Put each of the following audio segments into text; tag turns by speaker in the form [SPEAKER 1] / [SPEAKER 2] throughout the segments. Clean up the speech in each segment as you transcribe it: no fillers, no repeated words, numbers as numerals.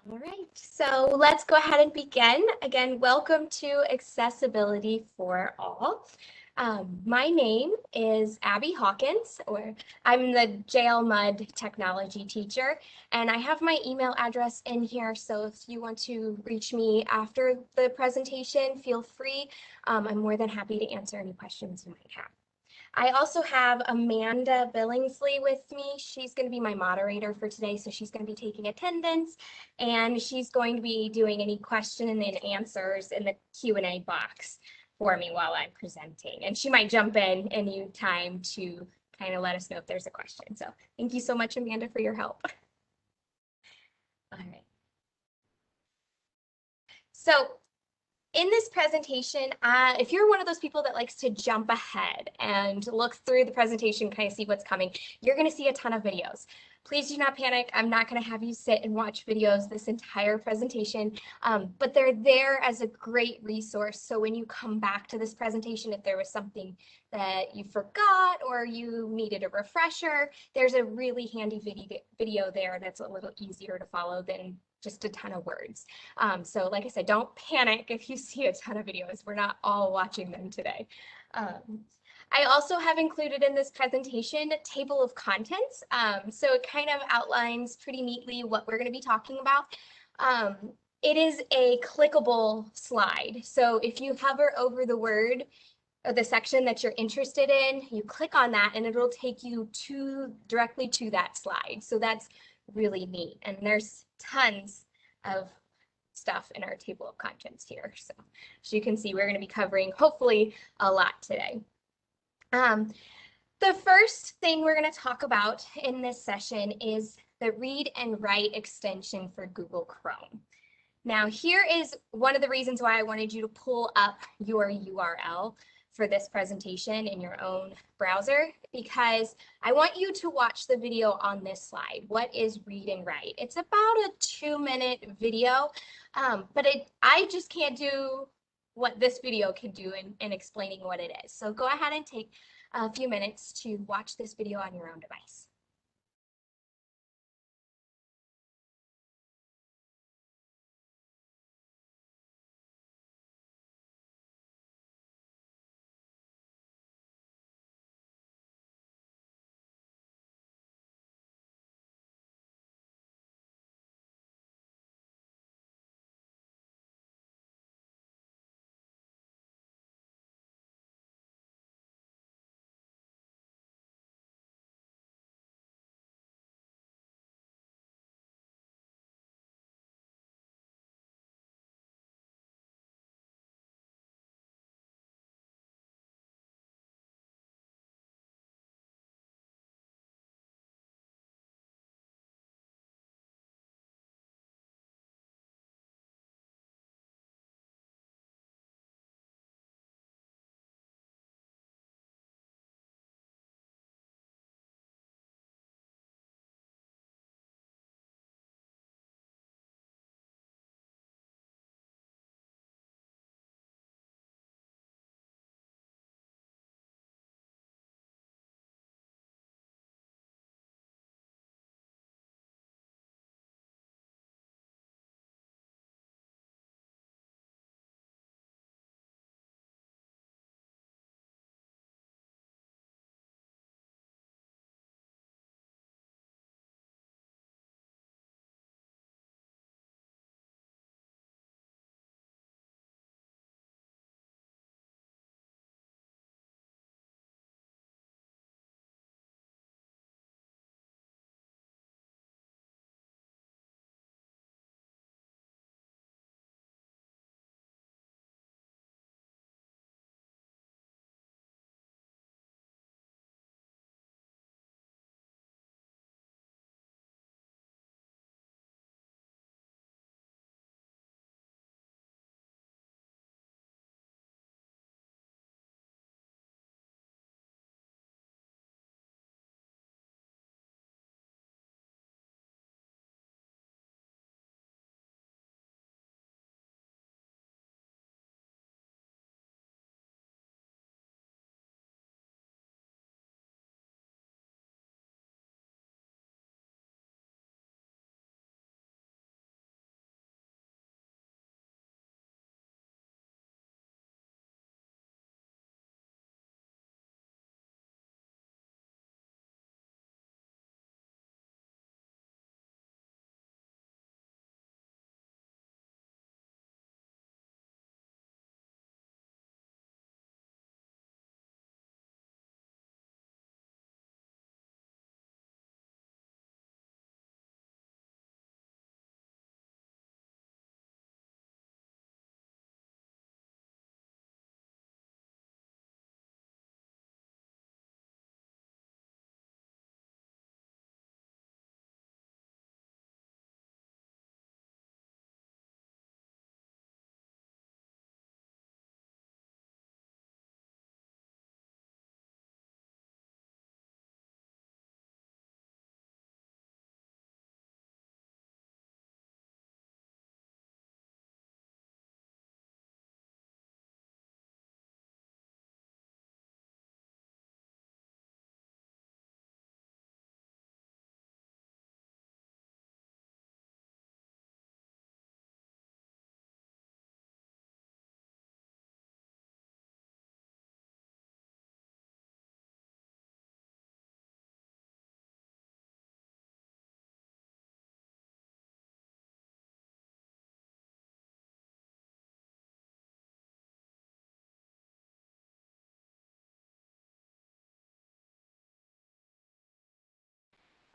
[SPEAKER 1] All right, so let's go ahead and begin. Again, welcome to Accessibility for All. My name is Abby Hawkins, or I'm the JL Mudd technology teacher, and I have my email address in here. So if you want to reach me after the presentation, feel free. I'm more than happy to answer any questions you might have. I also have Amanda Billingsley with me. She's going to be my moderator for today, so she's going to be taking attendance, and she's going to be doing any question and answers in the Q&A box for me while I'm presenting. And she might jump in any time to kind of let us know if there's a question. So thank you so much, Amanda, for your help. All right. So in this presentation, if you're one of those people that likes to jump ahead and look through the presentation, kind of see what's coming, you're going to see a ton of videos. Please do not panic. I'm not going to have you sit and watch videos this entire presentation, but they're there as a great resource. So when you come back to this presentation, if there was something that you forgot or you needed a refresher, there's a really handy video there that's a little easier to follow than just a ton of words. So like I said, don't panic if you see a ton of videos. We're not all watching them today. I also have included in this presentation a table of contents. So it kind of outlines pretty neatly what we're going to be talking about. It is a clickable slide. So if you hover over the word or the section that you're interested in, you click on that and it'll take you directly to that slide. So that's really neat. And there's tons of stuff in our table of contents here. So as you can see, we're going to be covering hopefully a lot today. The first thing we're going to talk about in this session is the read and write extension for Google Chrome. Now, here is one of the reasons why I wanted you to pull up your URL for this presentation in your own browser, because I want you to watch the video on this slide. What is read and write? It's about a 2-minute video, but I just can't do what this video can do in explaining what it is. So go ahead and take a few minutes to watch this video on your own device.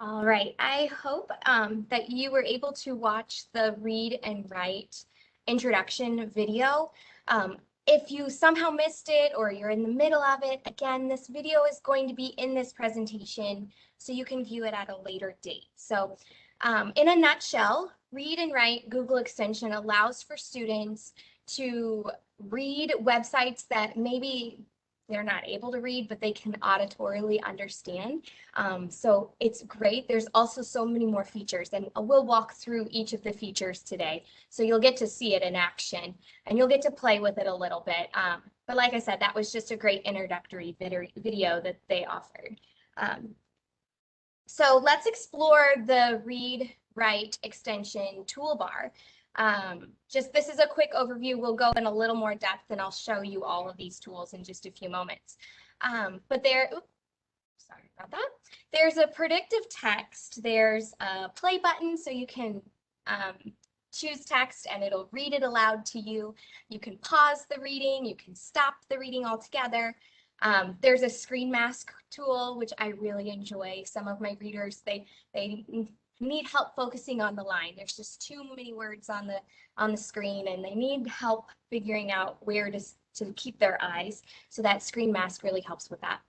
[SPEAKER 1] All right. I hope that you were able to watch the read and write introduction video. If you somehow missed it or you're in the middle of it, again, this video is going to be in this presentation so you can view it at a later date. So in a nutshell, read and write Google extension allows for students to read websites that maybe they're not able to read, but they can auditorily understand. So it's great. There's also so many more features, and we'll walk through each of the features today. So you'll get to see it in action, and you'll get to play with it a little bit. But like I said, that was just a great introductory video that they offered. So let's explore the read, write extension toolbar. This is a quick overview. We'll go in a little more depth and I'll show you all of these tools in just a few moments. Sorry about that. There's a predictive text. There's a play button so you can choose text and it'll read it aloud to you. You can pause the reading. You can stop the reading altogether. There's a screen mask tool, which I really enjoy. Some of my readers, they need help focusing on the line. There's just too many words on the screen and they need help figuring out where to keep their eyes. So that screen mask really helps with that.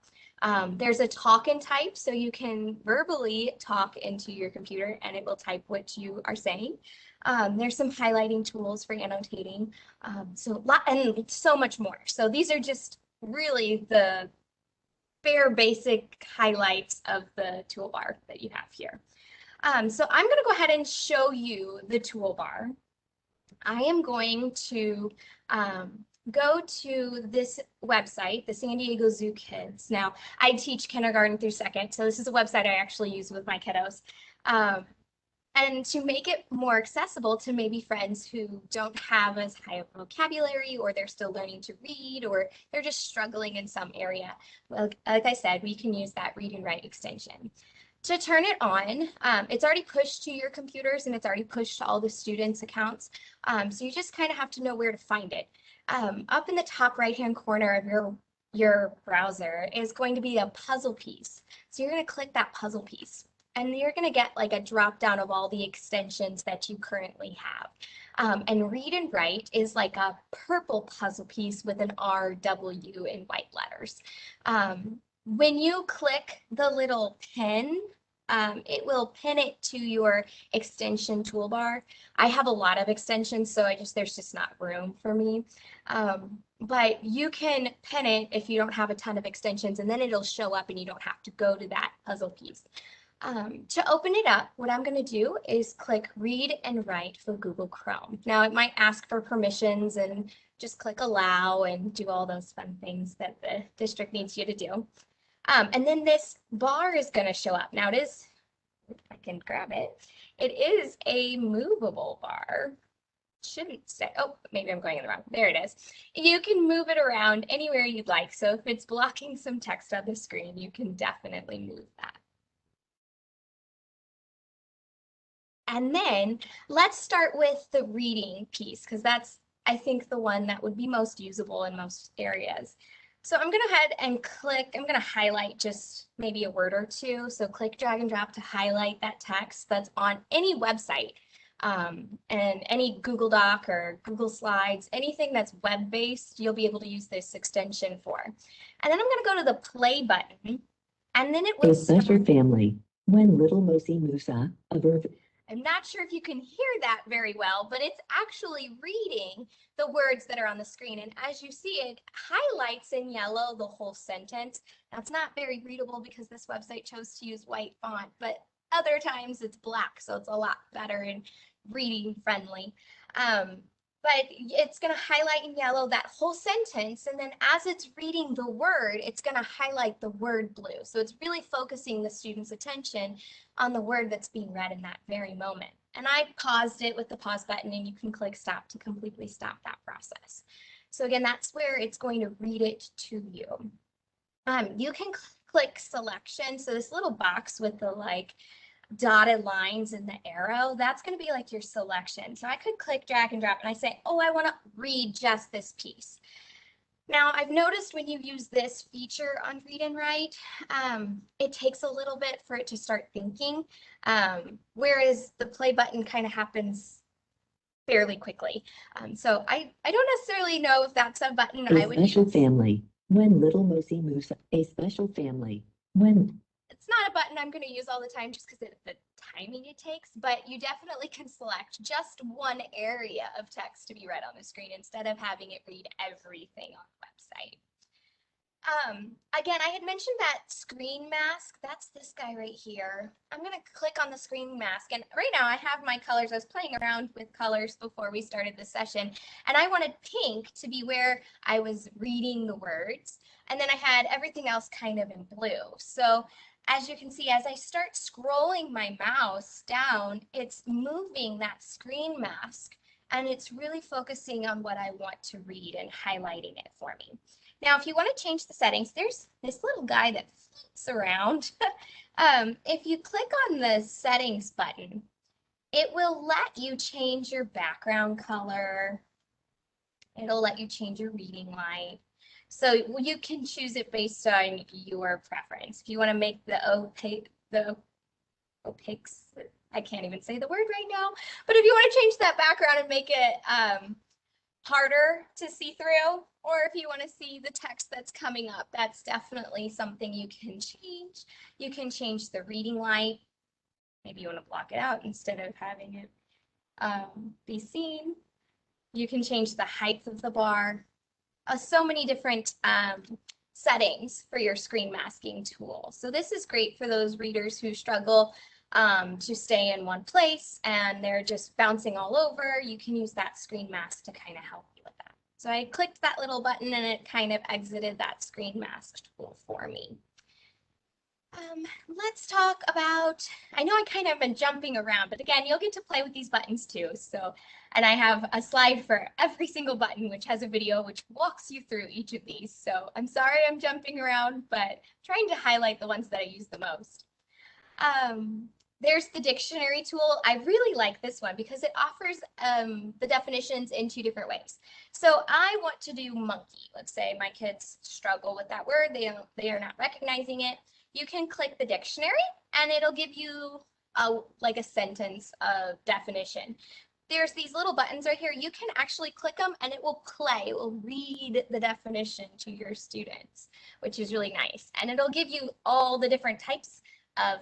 [SPEAKER 1] There's a talk and type, so you can verbally talk into your computer and it will type what you are saying. There's some highlighting tools for annotating, and so much more. So these are just really the bare basic highlights of the toolbar that you have here. So I'm going to go ahead and show you the toolbar. I am going to go to this website, the San Diego Zoo Kids. Now, I teach kindergarten through second, so this is a website I actually use with my kiddos. And to make it more accessible to maybe friends who don't have as high a vocabulary, or they're still learning to read, or they're just struggling in some area. Well, like I said, we can use that read and write extension. To turn it on, it's already pushed to your computers and it's already pushed to all the students' accounts. So you just kind of have to know where to find it. Up in the top right-hand corner of your browser is going to be a puzzle piece. So you're going to click that puzzle piece and you're going to get like a drop down of all the extensions that you currently have. And read and write is like a purple puzzle piece with an RW in white letters. When you click the little pin, it will pin it to your extension toolbar. I have a lot of extensions, so there's just not room for me. But you can pin it if you don't have a ton of extensions, and then it'll show up and you don't have to go to that puzzle piece. To open it up, what I'm going to do is click Read and Write for Google Chrome. Now, it might ask for permissions and just click Allow and do all those fun things that the district needs you to do. And then this bar is going to show up. Now it is, if I can grab it, it is a movable bar. Shouldn't say, oh, maybe I'm going in the wrong. There it is. You can move it around anywhere you'd like. So if it's blocking some text on the screen, you can definitely move that. And then let's start with the reading piece, because that's, I think, the one that would be most usable in most areas. So I'm going to head and click, I'm going to highlight just maybe a word or two. So click, drag and drop to highlight that text that's on any website, and any Google Doc or Google Slides, anything that's web-based, you'll be able to use this extension for. And then I'm going to go to the play button, and then it will
[SPEAKER 2] start. Family, when little Mosi Musa, a verb.
[SPEAKER 1] I'm not sure if you can hear that very well, but it's actually reading the words that are on the screen. And as you see, it highlights in yellow the whole sentence. Now, it's not very readable because this website chose to use white font, but other times it's black, so it's a lot better and reading friendly. But it's going to highlight in yellow that whole sentence, and then as it's reading the word, it's going to highlight the word blue. So it's really focusing the student's attention on the word that's being read in that very moment. And I paused it with the pause button, and you can click stop to completely stop that process. So again, that's where it's going to read it to you. You can click selection. So this little box with the dotted lines and the arrow, that's going to be like your selection. So I could click drag and drop and I say, oh, I want to read just this piece. Now, I've noticed when you use this feature on Read and Write, it takes a little bit for it to start thinking, whereas the play button kind of happens fairly quickly. So I don't necessarily know if that's a button
[SPEAKER 2] A
[SPEAKER 1] I would
[SPEAKER 2] special
[SPEAKER 1] use.
[SPEAKER 2] family. When little Mosey moves, a special family. When
[SPEAKER 1] It's not a button I'm going to use all the time just because of the timing it takes, but you definitely can select just one area of text to be read on the screen instead of having it read everything on the website. Again, I had mentioned that screen mask. That's this guy right here. I'm going to click on the screen mask. And right now I have my colors. I was playing around with colors before we started the session. And I wanted pink to be where I was reading the words. And then I had everything else kind of in blue. So as you can see, as I start scrolling my mouse down, it's moving that screen mask. And it's really focusing on what I want to read and highlighting it for me. Now, if you want to change the settings, there's this little guy that floats around. If you click on the settings button, it will let you change your background color. It'll let you change your reading light. So you can choose it based on your preference. If you want to make the opaques, I can't even say the word right now, but if you want to change that background and make it harder to see through, or if you want to see the text that's coming up, that's definitely something you can change. You can change the reading light. Maybe you want to block it out instead of having it be seen. You can change the height of the bar. So many different settings for your screen masking tool. So this is great for those readers who struggle to stay in one place and they're just bouncing all over. You can use that screen mask to kind of help you with that. So I clicked that little button and it kind of exited that screen mask tool for me. Let's talk about, I know I kind of been jumping around, but again, you'll get to play with these buttons too. So, and I have a slide for every single button, which has a video which walks you through each of these. So I'm sorry I'm jumping around, but trying to highlight the ones that I use the most. There's the dictionary tool. I really like this one because it offers the definitions in two different ways. So I want to do monkey. Let's say my kids struggle with that word. They are not recognizing it. You can click the dictionary and it'll give you like a sentence of definition. There's these little buttons right here. You can actually click them and it will play. It will read the definition to your students, which is really nice. And it'll give you all the different types of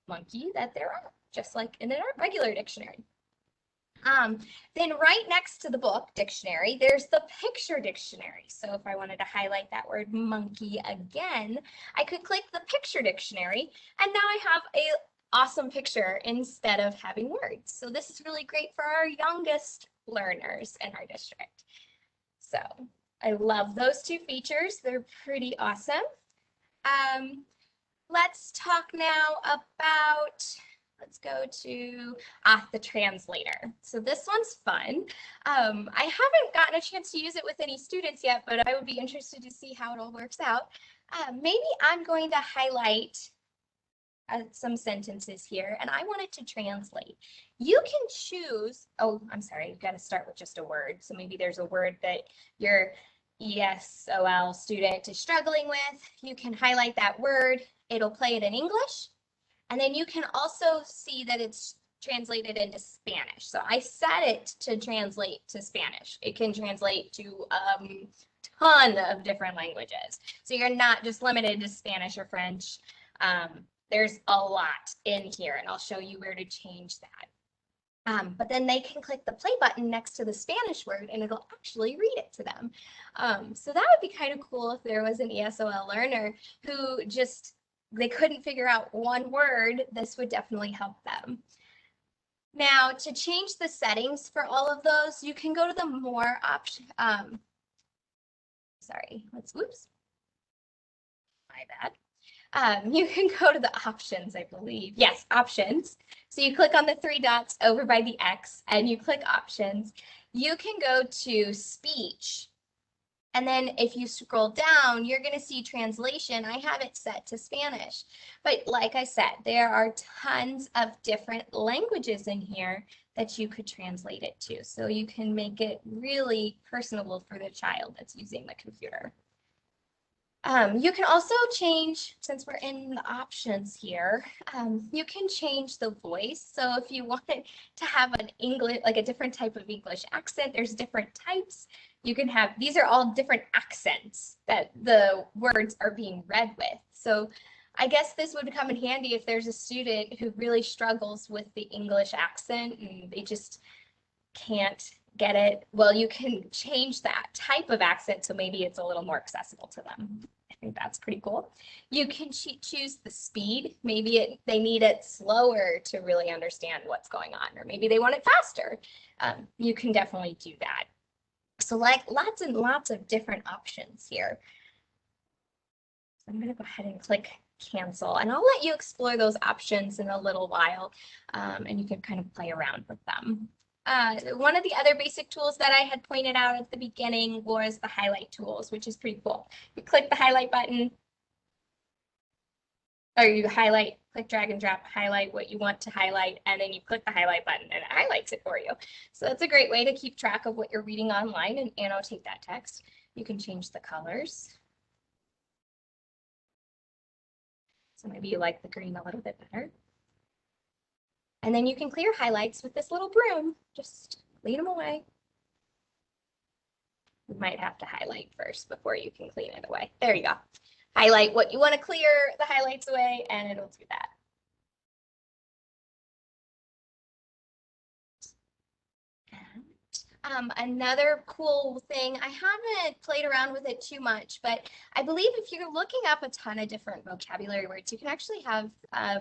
[SPEAKER 1] monkey that there are, just like in a regular dictionary. Then right next to the book dictionary, there's the picture dictionary. So if I wanted to highlight that word monkey again, I could click the picture dictionary, and now I have a awesome picture instead of having words. So this is really great for our youngest learners in our district. So I love those two features. They're pretty awesome. Let's talk now about, let's go to the translator. So this one's fun. I haven't gotten a chance to use it with any students yet, but I would be interested to see how it all works out. Maybe I'm going to highlight some sentences here, and I want it to translate. You can choose, oh, I'm sorry, you've got to start with just a word. So maybe there's a word that your ESOL student is struggling with. You can highlight that word. It'll play it in English. And then you can also see that it's translated into Spanish. So I set it to translate to Spanish. It can translate to a ton of different languages. So you're not just limited to Spanish or French. There's a lot in here, and I'll show you where to change that. But then they can click the play button next to the Spanish word and it'll actually read it to them. So that would be kind of cool if there was an ESOL learner who just, they couldn't figure out one word. This would definitely help them. Now, to change the settings for all of those, you can go to the more option. Sorry, whoops. My bad. You can go to the options, I believe. Yes, options. So you click on the three dots over by the X and you click options. You can go to speech And then if you scroll down, you're going to see translation. I have it set to Spanish. But like I said, there are tons of different languages in here that you could translate it to. So you can make it really personable for the child that's using the computer. You can also change, since we're in the options here, you can change the voice. So if you wanted to have an English, like a different type of English accent, there's different types. You can have, these are all different accents that the words are being read with. So I guess this would come in handy if there's a student who really struggles with the English accent and they just can't get it. Well, you can change that type of accent so maybe it's a little more accessible to them. I think that's pretty cool. You can choose the speed. Maybe they need it slower to really understand what's going on, or maybe they want it faster. You can definitely do that. So like lots and lots of different options here. So I'm going to go ahead and click cancel, and I'll let you explore those options in a little while, and you can kind of play around with them. One of the other basic tools that I had pointed out at the beginning was the highlight tools, which is pretty cool. You click the highlight button, or you highlight, click, drag and drop, highlight what you want to highlight, and then you click the highlight button and it highlights it for you. So that's a great way to keep track of what you're reading online and annotate that text. You can change the colors. So maybe you like the green a little bit better. And then you can clear highlights with this little broom. Just clean them away. You might have to highlight first before you can clean it away. There you go. Highlight what you want to clear the highlights away, and it'll do that. Another cool thing, I haven't played around with it too much, but I believe if you're looking up a ton of different vocabulary words, you can actually have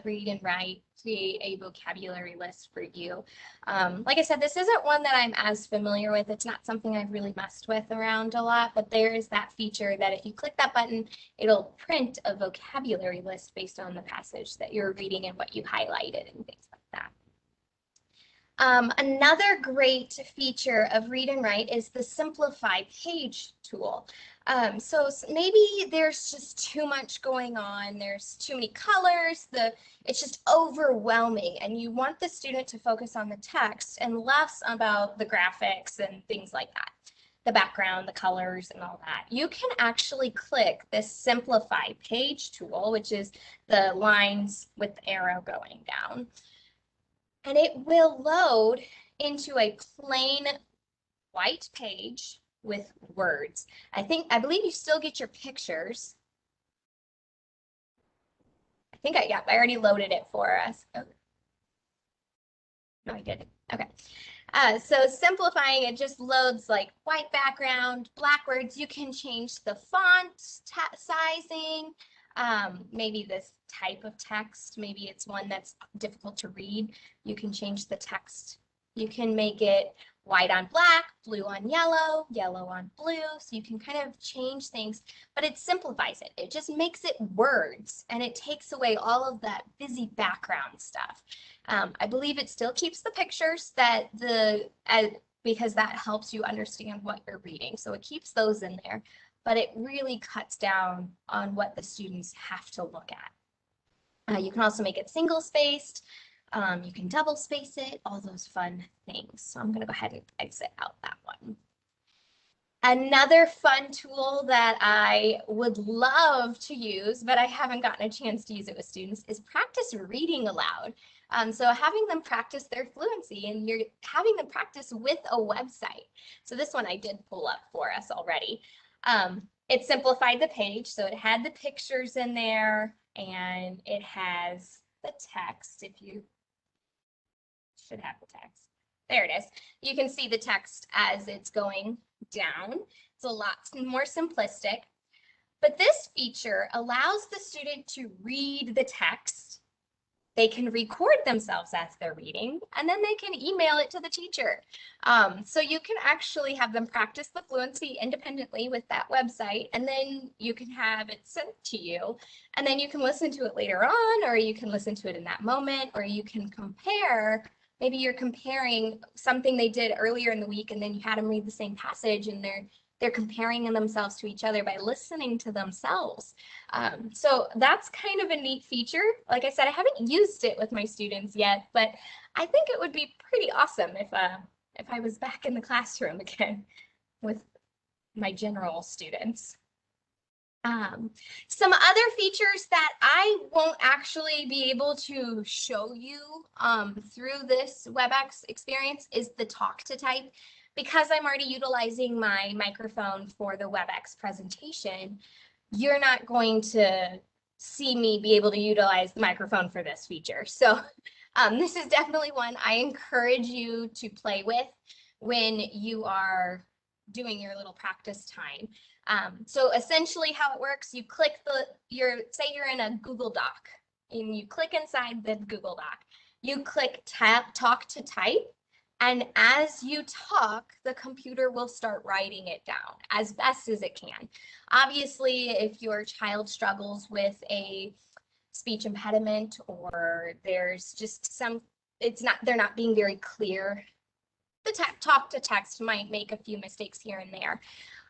[SPEAKER 1] Read and Write create a vocabulary list for you. Like I said, this isn't one that I'm as familiar with. It's not something I've really messed with around a lot, but there is that feature that if you click that button, it'll print a vocabulary list based on the passage that you're reading and what you highlighted and things like that. Another great feature of Read and Write is the Simplify Page tool. So maybe there's just too much going on. There's too many colors. It's just overwhelming, and you want the student to focus on the text and less about the graphics and things like that, the background, the colors, and all that. You can actually click this Simplify Page tool, which is the lines with the arrow going down. And it will load into a plain white page with words. I believe you still get your pictures. I already loaded it for us. Oh. No, I didn't. Okay. So simplifying, it just loads like white background, black words. You can change the font sizing, maybe this type of text. Maybe it's one that's difficult to read. You can change the text. You can make it white on black, blue on yellow, yellow on blue. So you can kind of change things, but it simplifies it. It just makes it words, and it takes away all of that busy background stuff. I believe it still keeps the pictures because that helps you understand what you're reading. So it keeps those in there, but it really cuts down on what the students have to look at. You can also make it single spaced. You can double space it, all those fun things. So I'm going to go ahead and exit out that one. Another fun tool that I would love to use, but I haven't gotten a chance to use it with students, is practice reading aloud. So having them practice their fluency, and you're having them practice with a website. So this one I did pull up for us already. It simplified the page, so it had the pictures in there, and it has the text. If you should have the text. There it is. You can see the text as it's going down. It's a lot more simplistic, but this feature allows the student to read the text. They can record themselves as they're reading, and then they can email it to the teacher. So you can actually have them practice the fluency independently with that website, and then you can have it sent to you, and then you can listen to it later on, or you can listen to it in that moment, or you can compare. Maybe you're comparing something they did earlier in the week, and then you had them read the same passage, and They're comparing themselves to each other by listening to themselves. So that's kind of a neat feature. Like I said, I haven't used it with my students yet, but I think it would be pretty awesome if I was back in the classroom again with my general students. Um, some other features that I won't actually be able to show you through this WebEx experience is the talk to type. Because I'm already utilizing my microphone for the WebEx presentation, you're not going to see me be able to utilize the microphone for this feature. So this is definitely one I encourage you to play with when you are doing your little practice time. So essentially how it works, you click say you're in a Google Doc and you click inside the Google Doc, you click talk to type, and as you talk, the computer will start writing it down as best as it can. Obviously, if your child struggles with a speech impediment or there's just they're not being very clear, the talk to text might make a few mistakes here and there.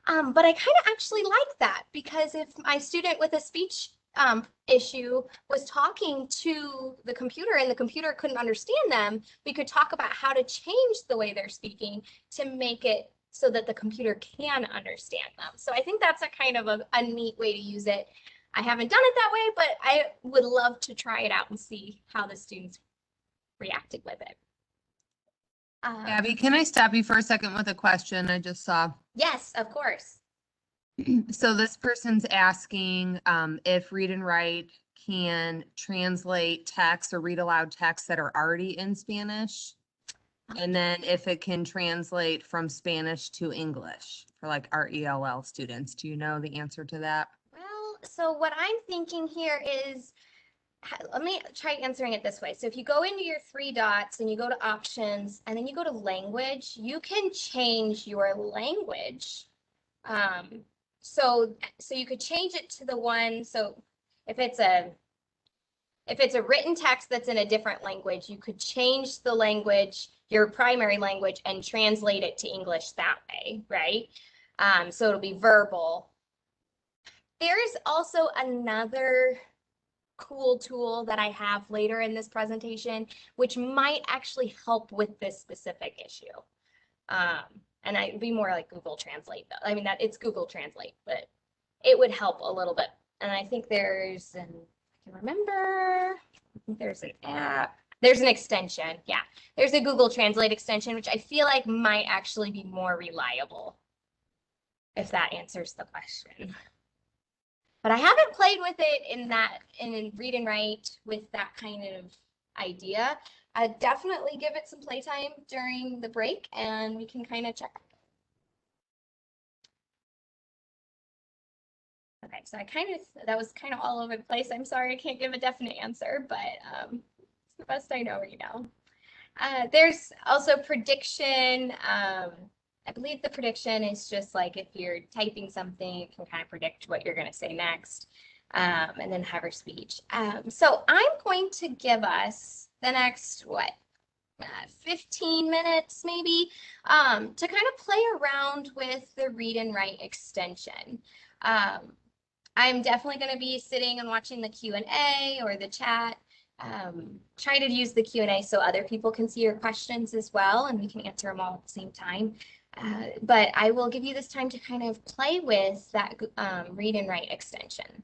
[SPEAKER 1] But I kind of actually like that because if my student with a speech issue was talking to the computer and the computer couldn't understand them, we could talk about how to change the way they're speaking to make it so that the computer can understand them. So I think that's a kind of a neat way to use it. I haven't done it that way, but I would love to try it out and see how the students reacted with it.
[SPEAKER 3] Abby, can I stop you for a second with a question I just saw?
[SPEAKER 1] Yes, of course.
[SPEAKER 3] So this person's asking if Read and Write can translate text or read aloud text that are already in Spanish. And then if it can translate from Spanish to English for like our ELL students. Do you know the answer to that?
[SPEAKER 1] Well, so what I'm thinking here is, let me try answering it this way. So if you go into your three dots and you go to options and then you go to language, you can change your language. So you could change it to the one. So if it's a written text that's in a different language, you could change the language, your primary language, and translate it to English that way, right? So it'll be verbal. There's also another cool tool that I have later in this presentation, which might actually help with this specific issue. And I'd be more like Google Translate though. I mean, it's Google Translate, but it would help a little bit. And I think I can remember, I think there's an app. There's an extension. Yeah, there's a Google Translate extension, which I feel like might actually be more reliable, if that answers the question. But I haven't played with it in Read and Write with that kind of idea. I'd definitely give it some playtime during the break and we can kind of check. Okay, so that was kind of all over the place. I'm sorry, I can't give a definite answer, but it's the best I know right now. There's also prediction. I believe the prediction is just like if you're typing something, it can kind of predict what you're going to say next, and then hover speech. So I'm going to give us the next, 15 minutes maybe, to kind of play around with the Read and Write extension. I'm definitely going to be sitting and watching the Q&A or the chat. Try to use the Q&A so other people can see your questions as well, and we can answer them all at the same time. But I will give you this time to kind of play with that Read and Write extension.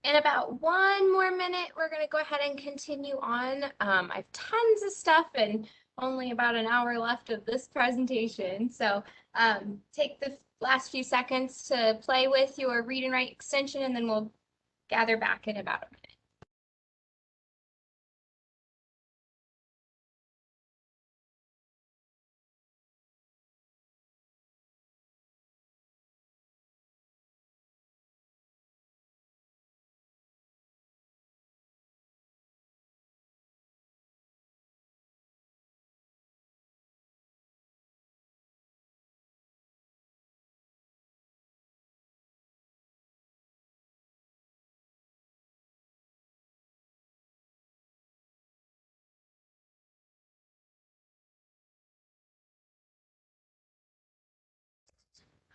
[SPEAKER 1] In about 1 more minute, we're going to go ahead and continue on. I have tons of stuff and only about an hour left of this presentation. So take the last few seconds to play with your read and write extension, and then we'll gather back in about a minute.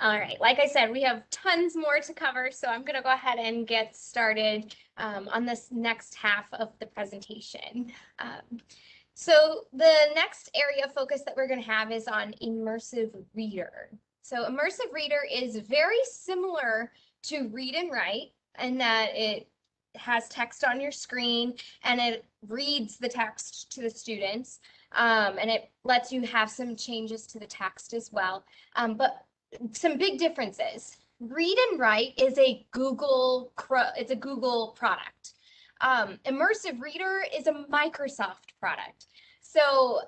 [SPEAKER 1] All right, like I said, we have tons more to cover, so I'm going to go ahead and get started on this next half of the presentation. So the next area of focus that we're going to have is on immersive reader. So immersive reader is very similar to read and write in that it has text on your screen and it reads the text to the students, and it lets you have some changes to the text as well. But some big differences. Read and Write is a Google product. Immersive Reader is a Microsoft product. So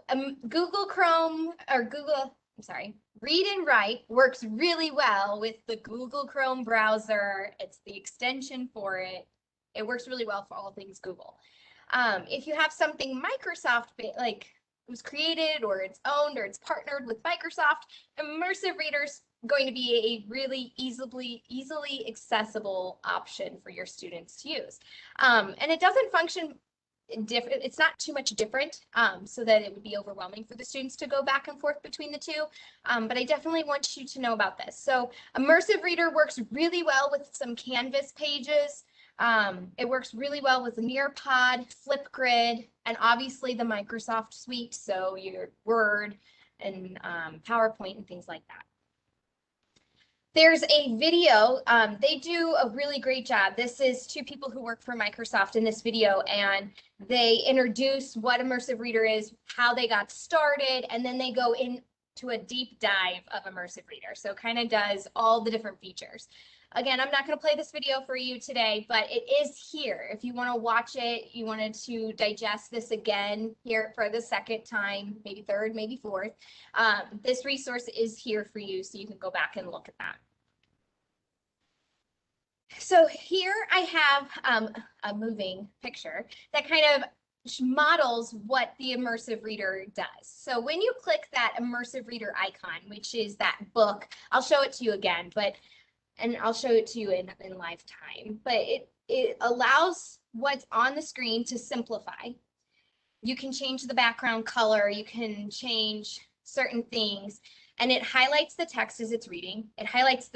[SPEAKER 1] Read and Write works really well with the Google Chrome browser. It's the extension for it. It works really well for all things Google. If you have something Microsoft, like it was created or it's owned or it's partnered with Microsoft, Immersive Reader's going to be a really easily accessible option for your students to use. And it doesn't function different. It's not too much different, so that it would be overwhelming for the students to go back and forth between the two. But I definitely want you to know about this. So Immersive Reader works really well with some Canvas pages. It works really well with Nearpod, Flipgrid, and obviously the Microsoft suite, so your Word and PowerPoint and things like that. There's a video. They do a really great job. This is two people who work for Microsoft in this video, and they introduce what Immersive Reader is, how they got started, and then they go into a deep dive of Immersive Reader. So it kind of does all the different features. Again, I'm not going to play this video for you today, but it is here. If you want to watch it, you wanted to digest this again here for the second time, maybe third, maybe fourth, this resource is here for you, so you can go back and look at that. So here I have a moving picture that kind of models what the Immersive Reader does. So when you click that Immersive Reader icon, which is that book, I'll show it to you again, and I'll show it to you in live time, but it allows what's on the screen to simplify. You can change the background color, you can change certain things, and it highlights the text as it's reading. It highlights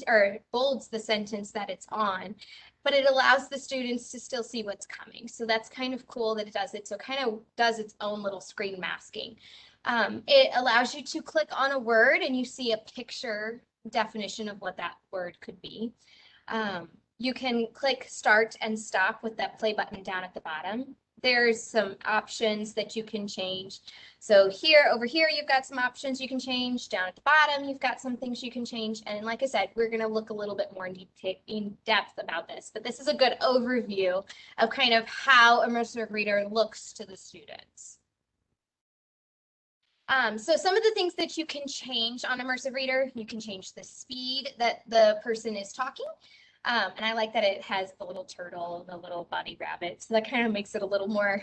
[SPEAKER 1] or bolds the sentence that it's on, but it allows the students to still see what's coming. So that's kind of cool that it does it. So it kind of does its own little screen masking. It allows you to click on a word and you see a picture definition of what that word could be. You can click start and stop with that play button down at the bottom. There's some options that you can change. So over here, you've got some options you can change. Down at the bottom, you've got some things you can change. And like I said, we're going to look a little bit more in depth about this, but this is a good overview of kind of how Immersive Reader looks to the students. So some of the things that you can change on Immersive Reader, you can change the speed that the person is talking. And I like that it has the little turtle, the little bunny rabbit. So that kind of makes it a little more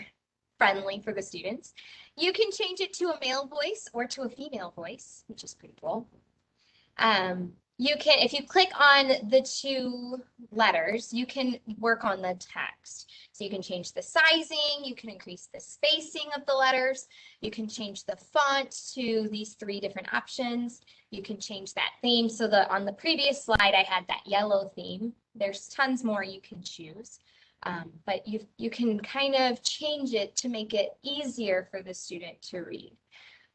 [SPEAKER 1] friendly for the students. You can change it to a male voice or to a female voice, which is pretty cool. You can, if you click on the two letters, you can work on the text. So you can change the sizing, you can increase the spacing of the letters, you can change the font to these three different options. You can change that theme. So on the previous slide, I had that yellow theme. There's tons more you can choose, but you can kind of change it to make it easier for the student to read.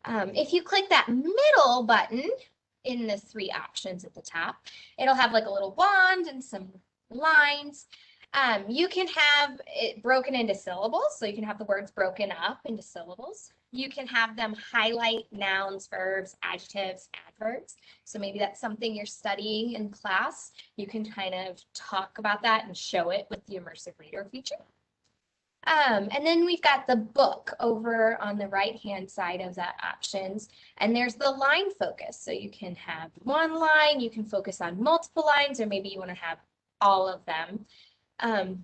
[SPEAKER 1] If you click that middle button in the three options at the top, it'll have like a little wand and some lines. You can have it broken into syllables, so you can have the words broken up into syllables. You can have them highlight nouns, verbs, adjectives, adverbs. So maybe that's something you're studying in class. You can kind of talk about that and show it with the immersive reader feature. And then we've got the book over on the right-hand side of that options. And there's the line focus. So you can have one line, you can focus on multiple lines, or maybe you want to have all of them.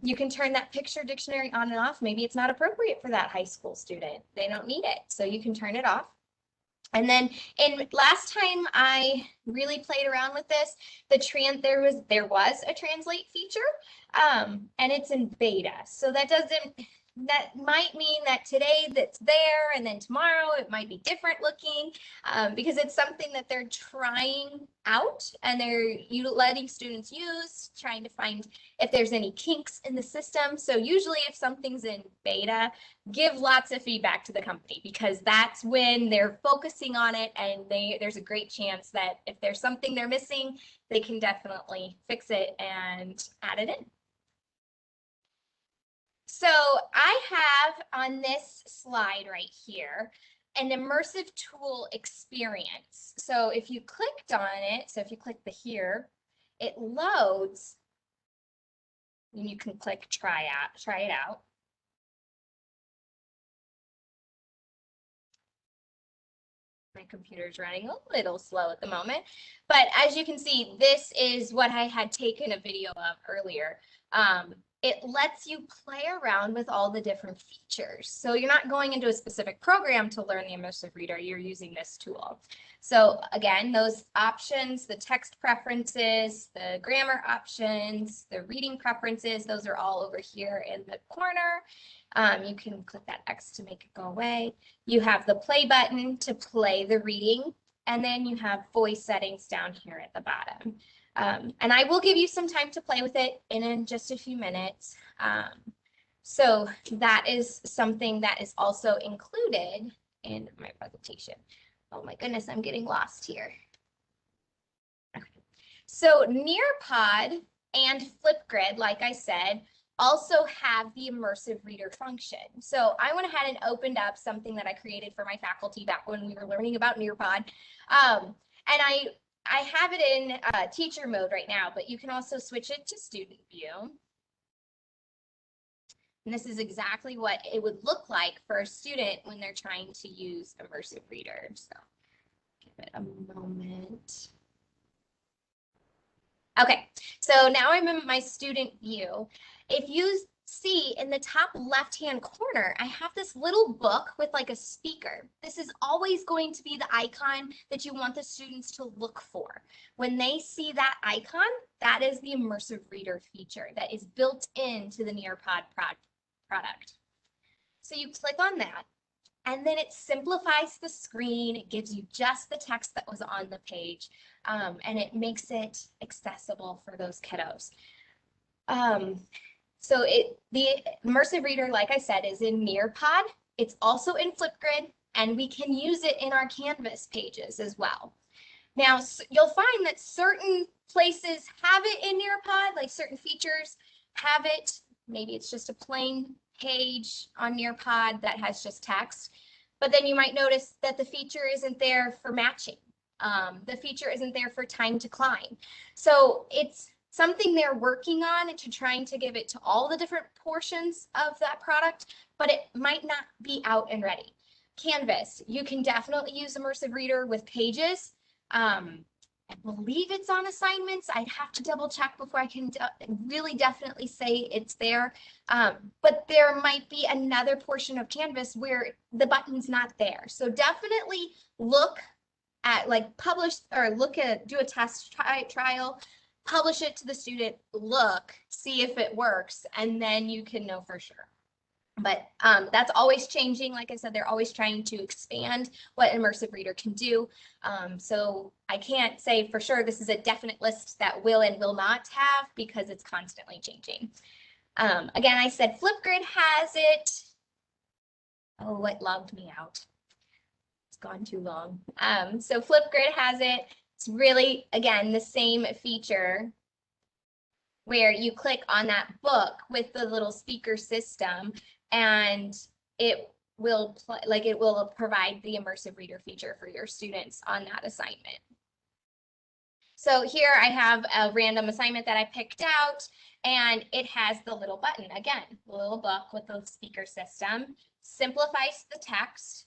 [SPEAKER 1] You can turn that picture dictionary on and off. Maybe it's not appropriate for that high school student. They don't need it. So you can turn it off. And then last time I really played around with this, there was a translate feature, and it's in beta. So that might mean that today that's there, and then tomorrow it might be different looking, because it's something that they're trying out and they're letting students use, trying to find if there's any kinks in the system. So usually if something's in beta, give lots of feedback to the company, because that's when they're focusing on it, and there's a great chance that if there's something they're missing, they can definitely fix it and add it in. So I have on this slide right here an immersive tool experience. So if you clicked on it, so if you click the here, it loads, and you can click try it out. My computer's running a little slow at the moment, but as you can see, this is what I had taken a video of earlier. It lets you play around with all the different features. So you're not going into a specific program to learn the immersive reader, you're using this tool. So again, those options, the text preferences, the grammar options, the reading preferences, those are all over here in the corner. You can click that X to make it go away. You have the play button to play the reading, and then you have voice settings down here at the bottom. And I will give you some time to play with it in just a few minutes. So that is something that is also included in my presentation. Oh my goodness, I'm getting lost here. Okay. So Nearpod and Flipgrid, like I said, also have the immersive reader function. So I went ahead and opened up something that I created for my faculty back when we were learning about Nearpod. And I have it in teacher mode right now, but you can also switch it to student view. And this is exactly what it would look like for a student when they're trying to use immersive reader. So give it a moment. Okay, so now I'm in my student view. If you see in the top left-hand corner, I have this little book with like a speaker. This is always going to be the icon that you want the students to look for. When they see that icon, that is the immersive reader feature that is built into the Nearpod product. So you click on that, and then it simplifies the screen. It gives you just the text that was on the page, and it makes it accessible for those kiddos. So the immersive reader, like I said, is in Nearpod. It's also in Flipgrid, and we can use it in our Canvas pages as well. Now, you'll find that certain places have it in Nearpod, like certain features have it. Maybe it's just a plain page on Nearpod that has just text. But then you might notice that the feature isn't there for matching. The feature isn't there for time to climb. So it's something they're working on and trying to give it to all the different portions of that product, but it might not be out and ready. Canvas, you can definitely use immersive reader with pages. I believe it's on assignments. I'd have to double check before I can really definitely say it's there. But there might be another portion of Canvas where the button's not there. So definitely look at publish or do a test trial, publish it to the student, look, see if it works, and then you can know for sure. But that's always changing. Like I said, they're always trying to expand what immersive reader can do. So I can't say for sure this is a definite list that will and will not have, because it's constantly changing. Again, I said Flipgrid has it. Oh, it logged me out. It's gone too long. So Flipgrid has it. It's really, again, the same feature where you click on that book with the little speaker system, and it will it will provide the immersive reader feature for your students on that assignment. So here I have a random assignment that I picked out, and it has the little button again, the little book with the speaker system, simplifies the text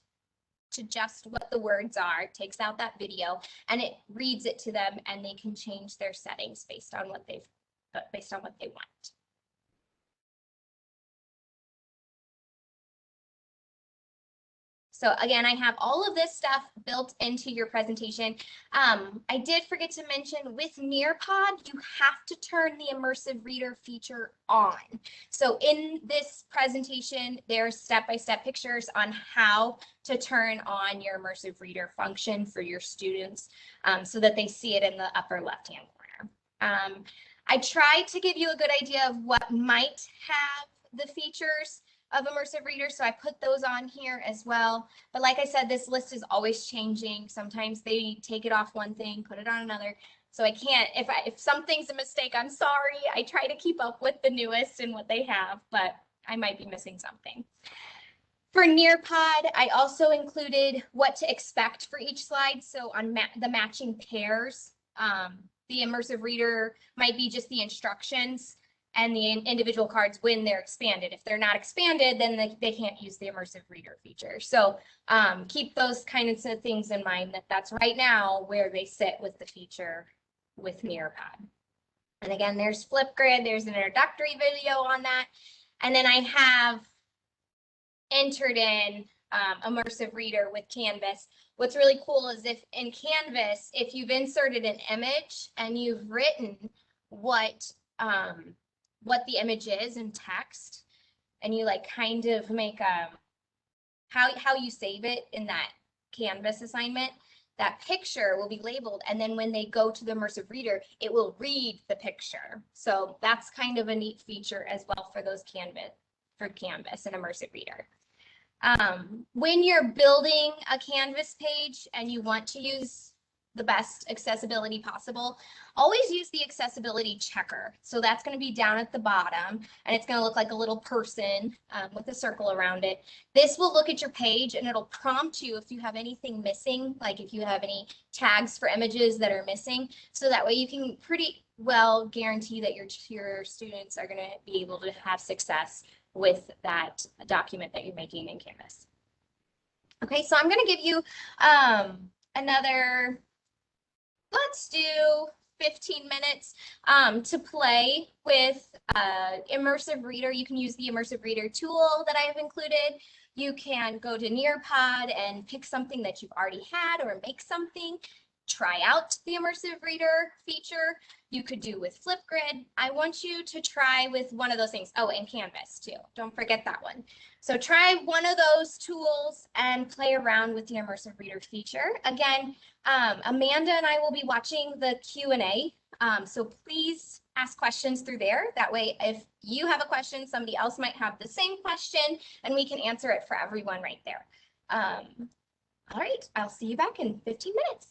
[SPEAKER 1] to just what the words are, takes out that video, and it reads it to them, and they can change their settings based on what they want. So again, I have all of this stuff built into your presentation. I did forget to mention with Nearpod, you have to turn the immersive reader feature on. So in this presentation, there's step-by-step pictures on how to turn on your immersive reader function for your students so that they see it in the upper left-hand corner. I tried to give you a good idea of what might have the features of immersive readers, so I put those on here as well. But like I said, this list is always changing. Sometimes they take it off one thing, put it on another. So I can't, if something's a mistake, I'm sorry. I try to keep up with the newest and what they have, but I might be missing something. For Nearpod, I also included what to expect for each slide. So on the matching pairs, the immersive reader might be just the instructions and the individual cards when they're expanded. If they're not expanded, then they can't use the immersive reader feature. So keep those kinds of things in mind, that's right now where they sit with the feature with Nearpod. And again, there's Flipgrid, there's an introductory video on that. And then I have entered in immersive reader with Canvas. What's really cool is if in Canvas, if you've inserted an image and you've written what the image is in text, and you like kind of make how you save it in that Canvas assignment, that picture will be labeled, and then when they go to the immersive reader, it will read the picture. So that's kind of a neat feature as well for those Canvas and immersive reader. When you're building a Canvas page and you want to use the best accessibility possible, always use the accessibility checker. So that's going to be down at the bottom, and it's going to look like a little person with a circle around it. This will look at your page, and it'll prompt you if you have anything missing, like if you have any tags for images that are missing. So that way you can pretty well guarantee that your students are going to be able to have success with that document that you're making in Canvas. Okay, so I'm going to give you another, let's do 15 minutes to play with immersive reader. You can use the immersive reader tool that I have included. You can go to Nearpod and pick something that you've already had or make something. Try out the immersive reader feature. You could do with Flipgrid. I want you to try with one of those things. Oh, and Canvas too. Don't forget that one. So try one of those tools and play around with the immersive reader feature. Again, Amanda and I will be watching the Q&A. So please ask questions through there. That way, if you have a question, somebody else might have the same question, and we can answer it for everyone right there. All right, I'll see you back in 15 minutes.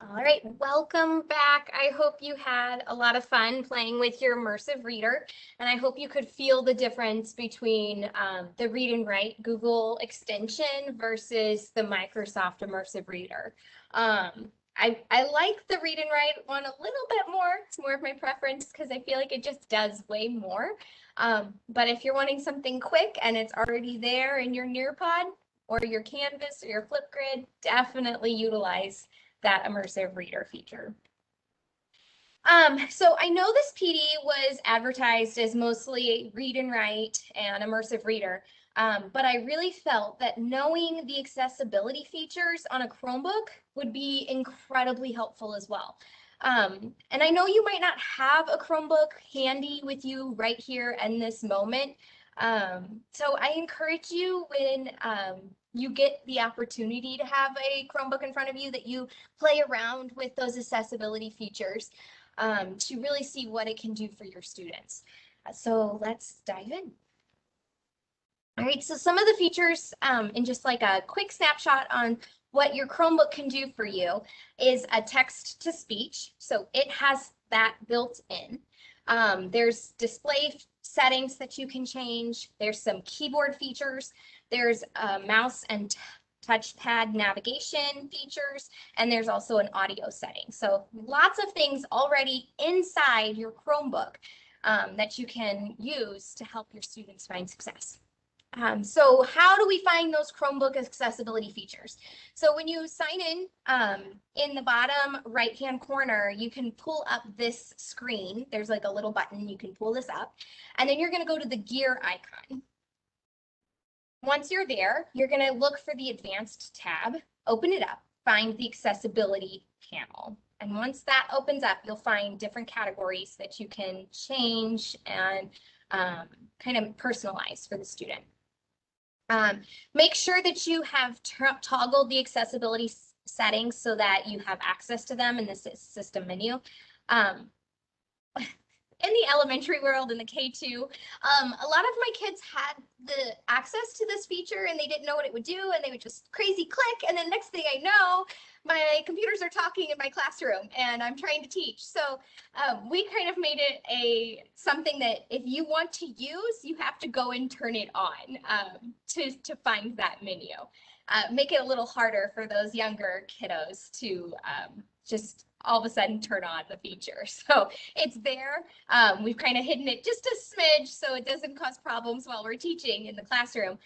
[SPEAKER 1] All right, welcome back. I hope you had a lot of fun playing with your immersive reader, and I hope you could feel the difference between the Read and Write Google extension versus the Microsoft Immersive Reader. I like the Read and Write one a little bit more. It's more of my preference because I feel like it just does way more. But if you're wanting something quick and it's already there in your Nearpod or your Canvas or your Flipgrid, definitely utilize that immersive reader feature. So I know this PD was advertised as mostly read and write and immersive reader, but I really felt that knowing the accessibility features on a Chromebook would be incredibly helpful as well. And I know you might not have a Chromebook handy with you right here in this moment. So I encourage you when you get the opportunity to have a Chromebook in front of you that you play around with those accessibility features to really see what it can do for your students. So let's dive in. All right, so some of the features in just like a quick snapshot on what your Chromebook can do for you is a text to speech. So it has that built in. There's display settings that you can change. There's some keyboard features. There's a mouse and touchpad navigation features, and there's also an audio setting. So lots of things already inside your Chromebook that you can use to help your students find success. So how do we find those Chromebook accessibility features? So when you sign in the bottom right-hand corner, you can pull up this screen. There's like a little button, you can pull this up, and then you're gonna go to the gear icon. Once you're there, you're gonna look for the advanced tab, open it up, find the accessibility panel. And once that opens up, you'll find different categories that you can change and kind of personalize for the student. Make sure that you have toggled the accessibility settings so that you have access to them in the system menu. In the elementary world, in the K2, a lot of my kids had the access to this feature and they didn't know what it would do, and they would just crazy click, and then next thing I know, my computers are talking in my classroom and I'm trying to teach. So we kind of made it something that if you want to use, you have to go and turn it on to find that menu. Make it a little harder for those younger kiddos to just all of a sudden turn on the feature. So it's there. We've kind of hidden it just a smidge so it doesn't cause problems while we're teaching in the classroom,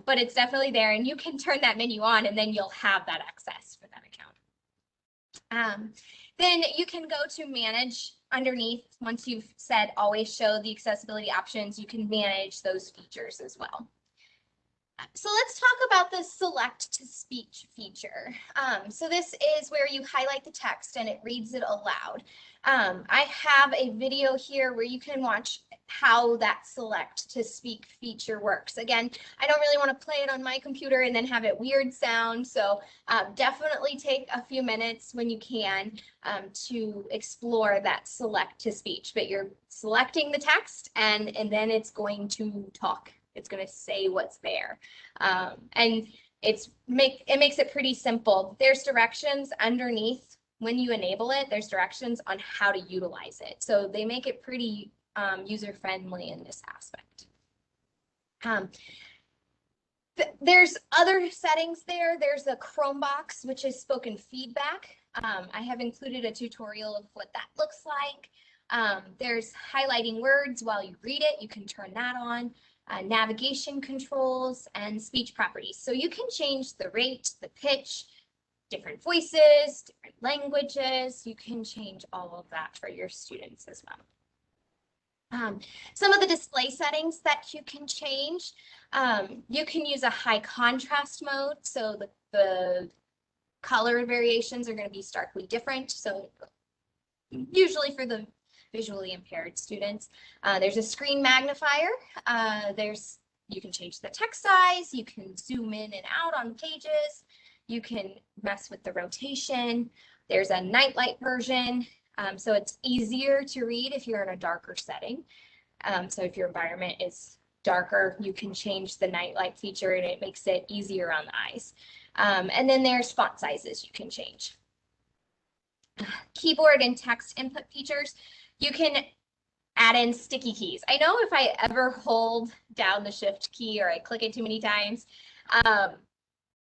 [SPEAKER 1] but it's definitely there, and you can turn that menu on and then you'll have that access for that account. Then you can go to manage underneath. Once you've said always show the accessibility options, you can manage those features as well. So let's talk about the select to speech feature. So this is where you highlight the text and it reads it aloud. I have a video here where you can watch how that select to speak feature works. Again, I don't really want to play it on my computer and then have it weird sound. So definitely take a few minutes when you can to explore that select to speech, but you're selecting the text and then it's going to talk. It's going to say what's there. And it makes it pretty simple. There's directions underneath when you enable it. There's directions on how to utilize it. So they make it pretty user-friendly in this aspect. There's other settings there. There's a Chrome box, which is spoken feedback. I have included a tutorial of what that looks like. There's highlighting words while you read it. You can turn that on. Navigation controls and speech properties. So you can change the rate, the pitch, different voices, different languages. You can change all of that for your students as well. Some of the display settings that you can change, you can use a high contrast mode. So the color variations are going to be starkly different. So usually for the visually impaired students. There's a screen magnifier. You can change the text size. You can zoom in and out on pages. You can mess with the rotation. There's a nightlight version. So it's easier to read if you're in a darker setting. So if your environment is darker, you can change the nightlight feature and it makes it easier on the eyes. And then there's font sizes you can change. keyboard and text input features, you can add in sticky keys. I know if I ever hold down the shift key or I click it too many times, um,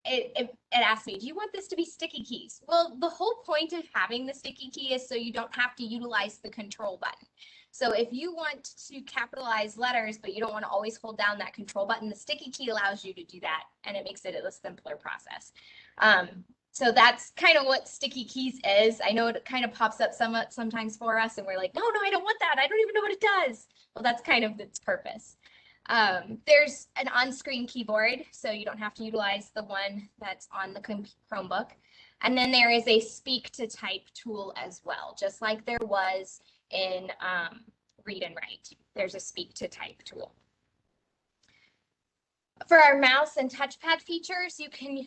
[SPEAKER 1] it asks me, do you want this to be sticky keys? Well, the whole point of having the sticky key is so you don't have to utilize the control button. So if you want to capitalize letters, but you don't want to always hold down that control button, the sticky key allows you to do that, and it makes it a simpler process. So that's kind of what sticky keys is. I know it kind of pops up sometimes for us, and we're like, no, I don't want that. I don't even know what it does. Well, that's kind of its purpose. There's an on-screen keyboard, so you don't have to utilize the one that's on the Chromebook. And then there is a speak to type tool as well, just like there was in Read and Write. There's a speak to type tool. For our mouse and touchpad features, you can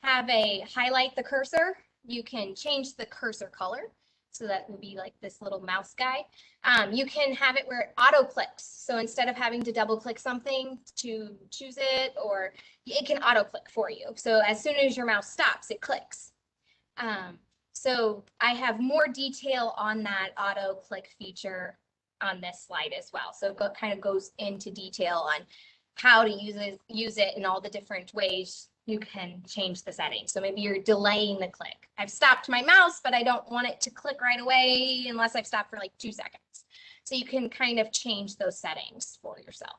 [SPEAKER 1] have a highlight the cursor. You can change the cursor color. So that would be like this little mouse guy. You can have it where it auto clicks. So instead of having to double click something to choose it, or it can auto click for you. So as soon as your mouse stops, it clicks. So I have more detail on that auto click feature on this slide as well. So it kind of goes into detail on how to use it in all the different ways you can change the settings. So maybe you're delaying the click. I've stopped my mouse, but I don't want it to click right away unless I've stopped for like 2 seconds. So you can kind of change those settings for yourself.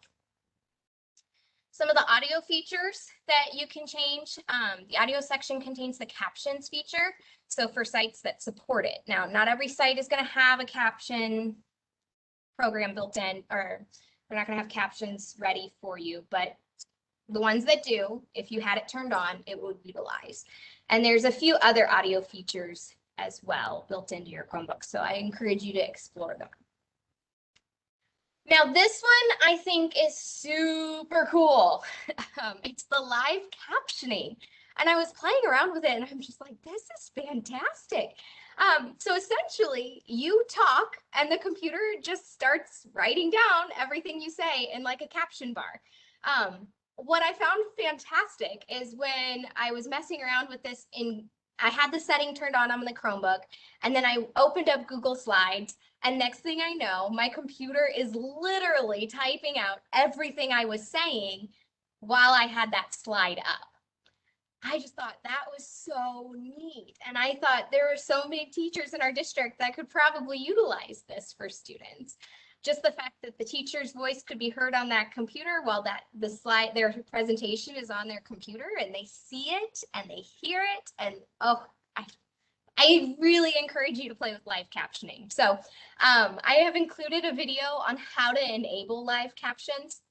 [SPEAKER 1] Some of the audio features that you can change, the audio section contains the captions feature. So for sites that support it. Now, not every site is going to have a caption program built in, or they're not going to have captions ready for you, but the ones that do, if you had it turned on, it would utilize. And there's a few other audio features as well built into your Chromebook, so I encourage you to explore them. Now this one I think is super cool. It's the live captioning. And I was playing around with it and I'm just like, this is fantastic. So essentially you talk and the computer just starts writing down everything you say in like a caption bar. What I found fantastic is when I was messing around with this I had the setting turned on the Chromebook, and then I opened up Google Slides, and next thing I know, my computer is literally typing out everything I was saying while I had that slide up. I just thought that was so neat. And I thought there were so many teachers in our district that could probably utilize this for students. Just the fact that the teacher's voice could be heard on that computer while their presentation is on their computer, and they see it and they hear it. And oh, I really encourage you to play with live captioning. So I have included a video on how to enable live captions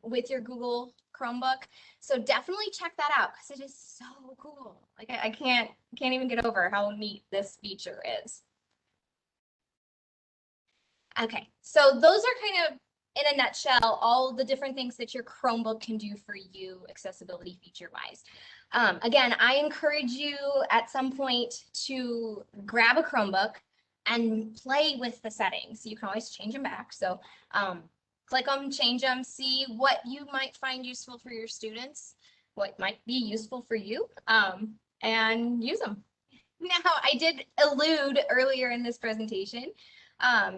[SPEAKER 1] with your Google Chromebook. So definitely check that out because it is so cool. Like I can't even get over how neat this feature is. Okay, so those are kind of, in a nutshell, all the different things that your Chromebook can do for you accessibility feature-wise. Again, I encourage you at some point to grab a Chromebook and play with the settings. You can always change them back. So click them, change them, see what you might find useful for your students, what might be useful for you, and use them. Now, I did allude earlier in this presentation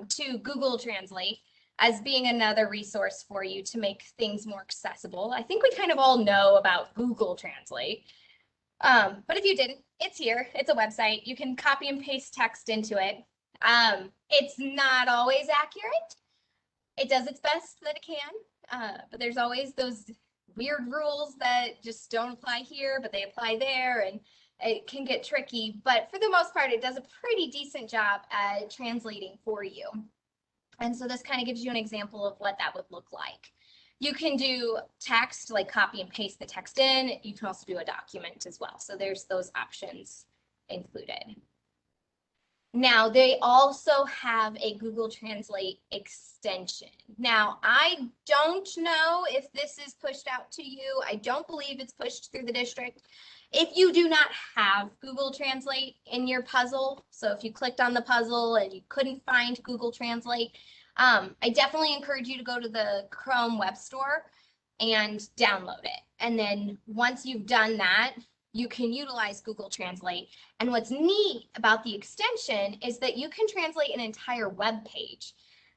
[SPEAKER 1] to Google Translate as being another resource for you to make things more accessible. I think we kind of all know about Google Translate, but if you didn't, it's here. It's a website. You can copy and paste text into it. It's not always accurate. It does its best that it can, but there's always those weird rules that just don't apply here, but they apply there, and it can get tricky, but for the most part, it does a pretty decent job at translating for you. And so this kind of gives you an example of what that would look like. You can do text, like copy and paste the text in. You can also do a document as well. So there's those options included. Now, they also have a Google Translate extension. Now, I don't know if this is pushed out to you. I don't believe it's pushed through the district. If you do not have Google Translate in your puzzle, so if you clicked on the puzzle and you couldn't find Google Translate, I definitely encourage you to go to the Chrome Web Store and download it. And then once you've done that, you can utilize Google Translate. And what's neat about the extension is that you can translate an entire web page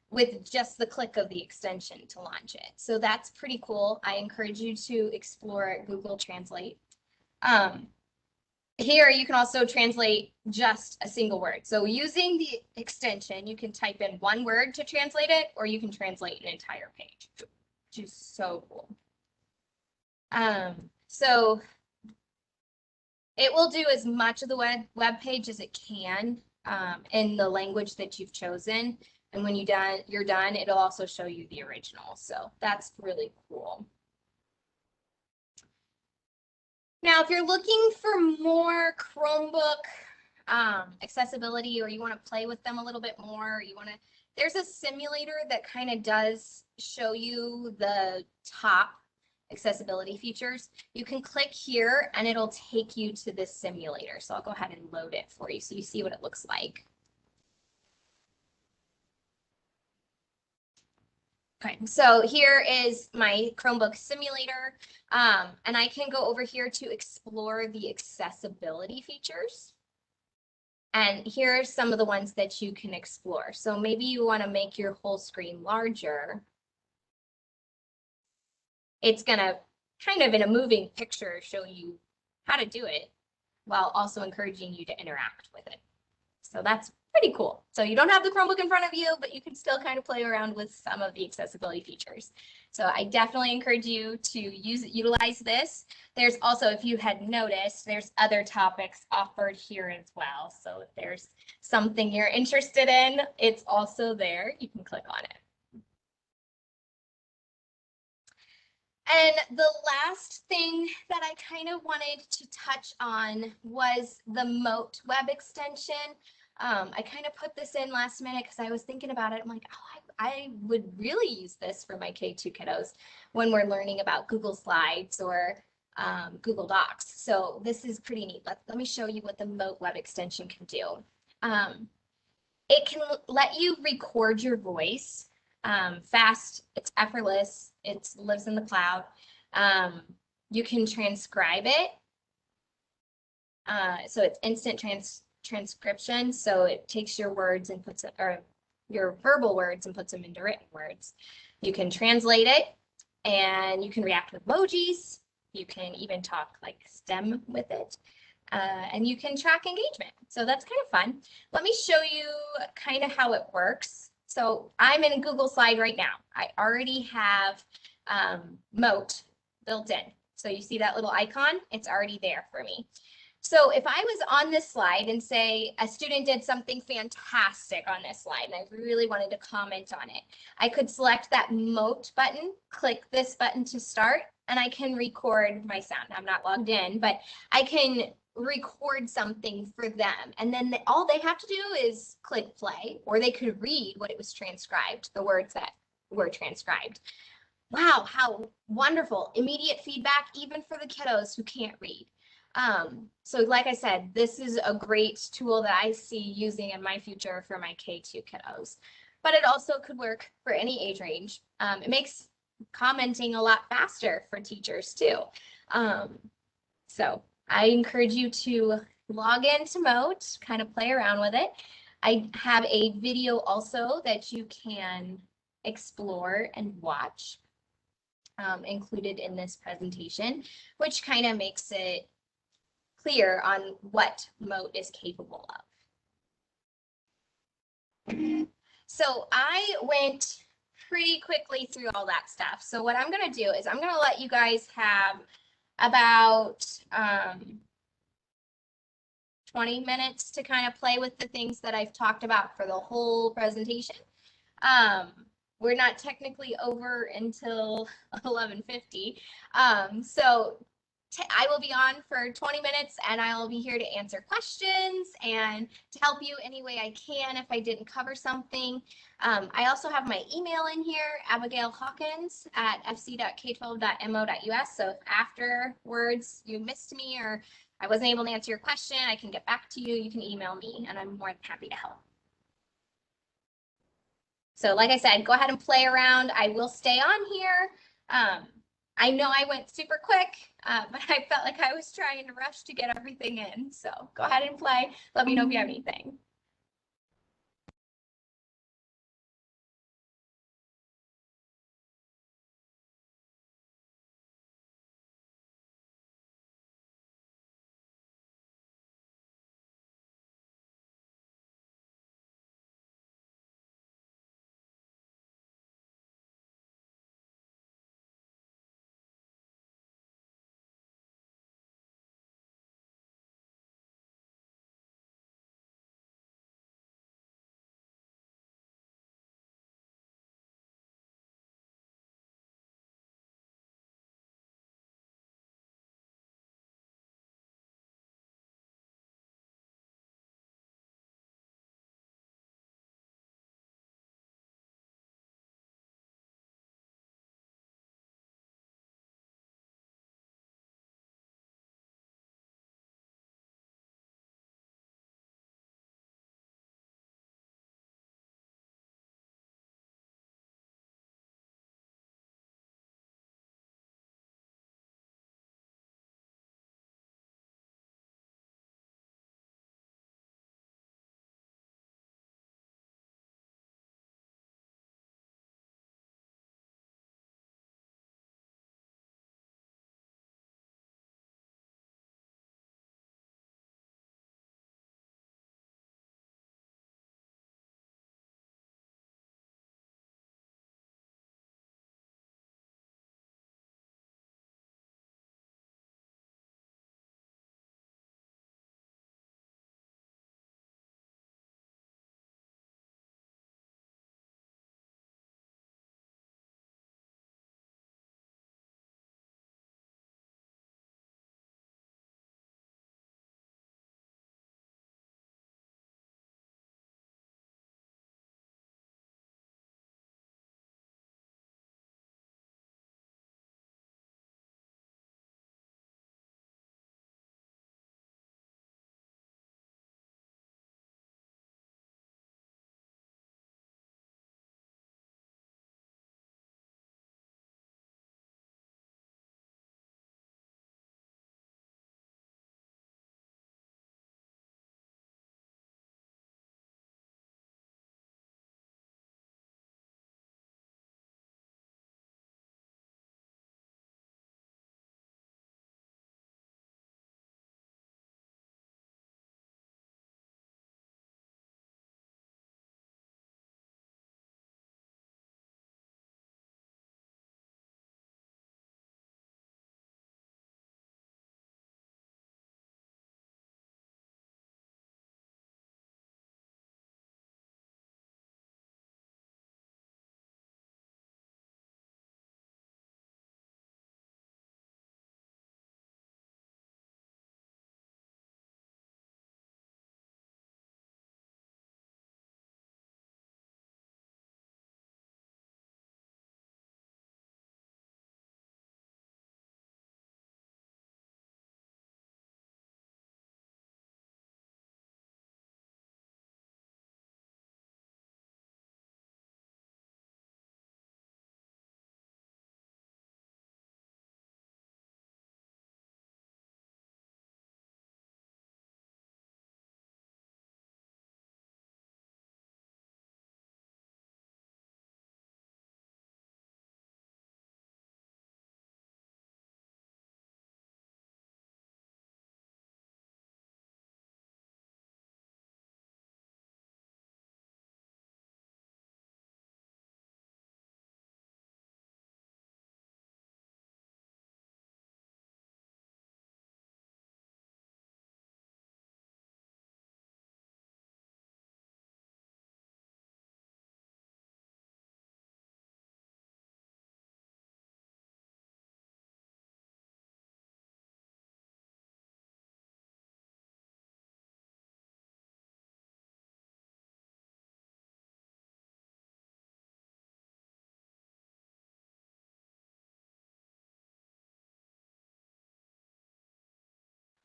[SPEAKER 1] with just the click of the extension to launch it. So that's pretty cool. I encourage you to explore Google Translate. Here you can also translate just a single word. So using the extension, you can type in one word to translate it, or you can translate an entire page, which is so cool. So it will do as much of the web page as it can in the language that you've chosen. And when you're done, it'll also show you the original. So that's really cool. Now, if you're looking for more Chromebook accessibility, or you want to play with them a little bit more, there's a simulator that kind of does show you the top accessibility features. You can click here and it'll take you to this simulator. So I'll go ahead and load it for you so you see what it looks like. Okay, so here is my Chromebook simulator, and I can go over here to explore the accessibility features. And here are some of the ones that you can explore. So maybe you want to make your whole screen larger. It's going to kind of in a moving picture show you how to do it while also encouraging you to interact with it. So that's pretty cool. So you don't have the Chromebook in front of you, but you can still kind of play around with some of the accessibility features. So I definitely encourage you to utilize this. There's also, if you had noticed, there's other topics offered here as well. So if there's something you're interested in, it's also there. You can click on it. And the last thing that I kind of wanted to touch on was the Moat web extension. I kind of put this in last minute because I was thinking about it. I'm like, oh, I would really use this for my K2 kiddos when we're learning about Google Slides or Google Docs. So this is pretty neat. Let me show you what the Moat web extension can do. It can let you record your voice fast. It's effortless. It lives in the cloud. You can transcribe it. So it's instant transcription. So it takes your words and puts it, or your verbal words and puts them into written words. You can translate it, and you can react with emojis. You can even talk like STEM with it. And you can track engagement. So that's kind of fun. Let me show you kind of how it works. So I'm in a Google slide right now. I already have Moat built in. So you see that little icon? It's already there for me. So if I was on this slide and say a student did something fantastic on this slide and I really wanted to comment on it, I could select that Moat button, click this button to start, and I can record my sound. I'm not logged in, but I can record something for them. And then all they have to do is click play, or they could read what it was transcribed, the words that were transcribed. Wow, how wonderful. Immediate feedback, even for the kiddos who can't read. So like I said, this is a great tool that I see using in my future for my K2 kiddos, but it also could work for any age range. It makes commenting a lot faster for teachers too. So I encourage you to log into Moat, kind of play around with it. I have a video also that you can explore and watch included in this presentation, which kind of makes it clear on what Moat is capable of. So I went pretty quickly through all that stuff. So what I'm going to do is I'm going to let you guys have about 20 minutes to kind of play with the things that I've talked about for the whole presentation. We're not technically over until 11:50. So I will be on for 20 minutes and I'll be here to answer questions and to help you any way I can if I didn't cover something. I also have my email in here, abigailhawkins@fc.k12.mo.us. So if afterwards you missed me or I wasn't able to answer your question, I can get back to you. You can email me and I'm more than happy to help. So like I said, go ahead and play around. I will stay on here. I know I went super quick, but I felt like I was trying to rush to get everything in. So go ahead and play. Let me know if you have anything.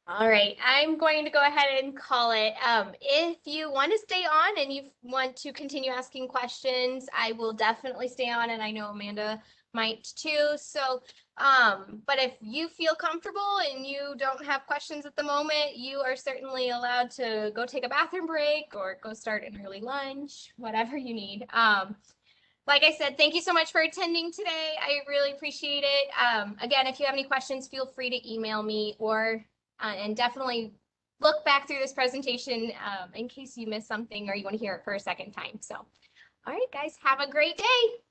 [SPEAKER 1] All right, I'm going to go ahead and call it. If you want to stay on and you want to continue asking questions, I will definitely stay on. And I know Amanda might too. So, but if you feel comfortable and you don't have questions at the moment, you are certainly allowed to go take a bathroom break or go start an early lunch, whatever you need. Like I said, thank you so much for attending today. I really appreciate it. Again, if you have any questions, feel free to email me or, and definitely look back through this presentation in case you missed something or you want to hear it for a second time. So, all right, guys, have a great day.